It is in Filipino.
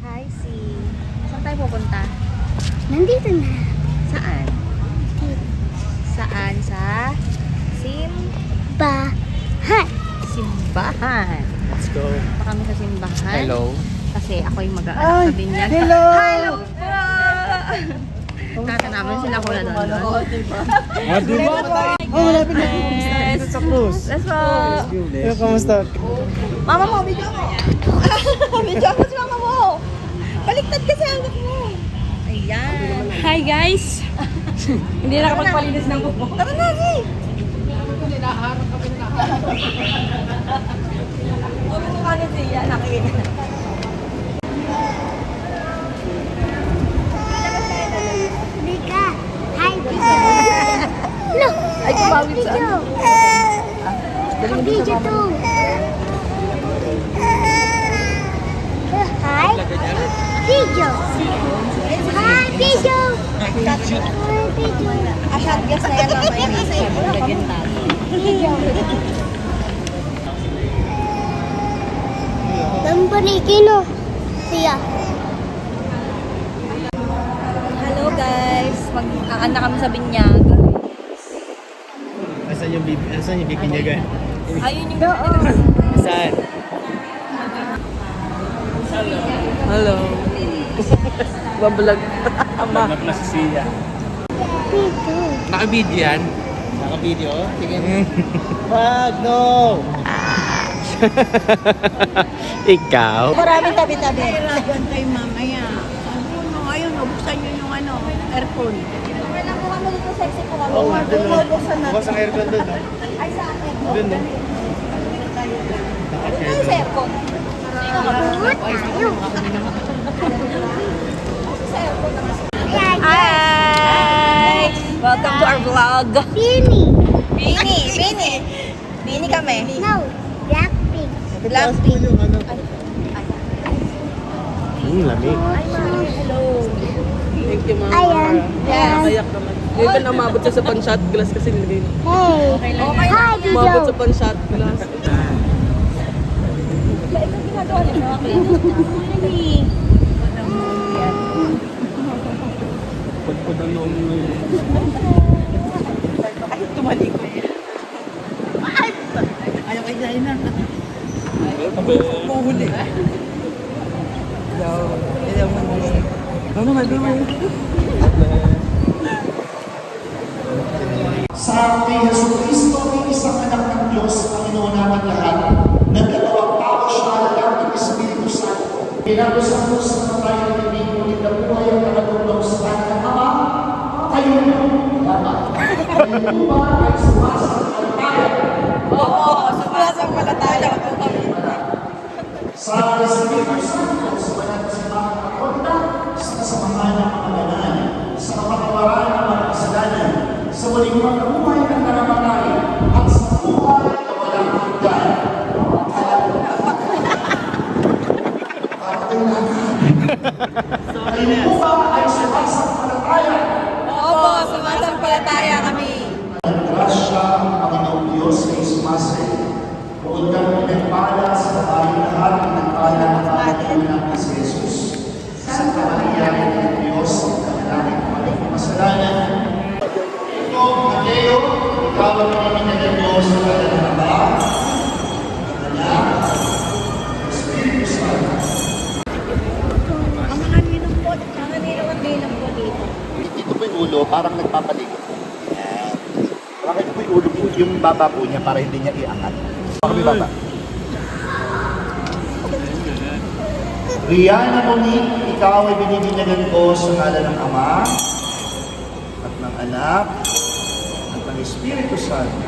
Hi, C. Saan tayo pupunta? Nandito na. Saan? Dito. Saan? Sa Bahan. simbahan. Let's go. Punta kami sa simbahan. Hello. Kasi ako'y mag-aanak sa binyag. Hello! Hello po! Nakakanaman sila ko na doon. Ah, di ba? Oh, malapit na. Yes. Sa cruise. Let's go! Hello, kamusta? Mama mo, video mo! Video mo si mama mo! Baliktad kasi ang anak mo! Ayan! Hi guys! Hindi na kapagpalinis ng buko. Tara na, Gi! Puro ka na siya, nakikita. Mika. Hi, video. Look. Ay, kumawit sa Video. Video too. Hi. Video. Hi, video. Hi, video. Shot gas na yan, mama. Lagyan tayo. Video. Nampaniki no. Siya. Hello guys! Mag-aan na kami sa binyag. Asan yung bibi niya, guys? Ayun yung Saan? Hello. Babalag. Nagmap na si Sia. Video. Naka-video yan? Naka-video? Sige. Wag, no! Ikaw? maraming tabi-tabi. Kailangan kayo mamaya. Ayun, buksan nyo yung aircon. Kailan po kami dito sexy po kami. Oo, doon no. Buksan natin. Bukas ang aircon doon, no? Ay, saan aircon? Doon, no? Ano sa aircon? Good tayo. Hi! Welcome to our vlog. Bini. Bini kami. No. Blackpink. Blackpink. yung ano. Lamig. Thank you, mama. Ayan. Yes. Nakayak naman. Hindi ba namabot siya sa pan-shot glass kasi nilagay. Hey. Hi, Umabot sa video. pan-shot glass. Ito ginagawa niyo. Pagpad ang noong ngayon. Tumalikod. Ayaw kayo dahil na. Puhuli. Ayaw mo mo. Ano na gawin? Sa kay Yesu Cristo ay isang anak ng Diyos ang inuunaman lahat. Nagdalawang tao siya lahat ng Espiritu Santo. Pinagusan mo sa tayo ng ibig na buhay ang nakatulong sa kanyang Ama. Kayo dapat. Kayo ba ay sumasampalataya? Oo, sumasampalataya po kami. Sa Espiritu Santo, sa banal na simbahan katonda, sa kasamahan ng mga banal, sa kapatawaran ng mga kasalanan, sa muling pagkabuhay ng karamatay, at sa buhay na walang hanggan. Kayo ba ay sumasampalataya? Opo, sumasampalataya kami. Ang grasya ng Panginoong Diyos ay sumasay. Bukod kang pinagpala sa babae lahat, pinagpala ng ating unang si Jesus. Santa Maria, ng Diyos, ang langit maling masalanan. Ito, Mateo, ikaw ang pamimigay ng Diyos sa kanyang Ama, Anak, Espiritu Santo. Ang mga ninong po, ang ninong po dito. Dito po yung ulo, parang nagpapalikot. Yan. Bakit po yung ulo po, yung baba po niya para hindi niya iangat? Baka may baba. Rihanna Monique, ikaw ay binibinyagan ko sa ngalan ng Ama at ng Anak at ng Espiritu Santo.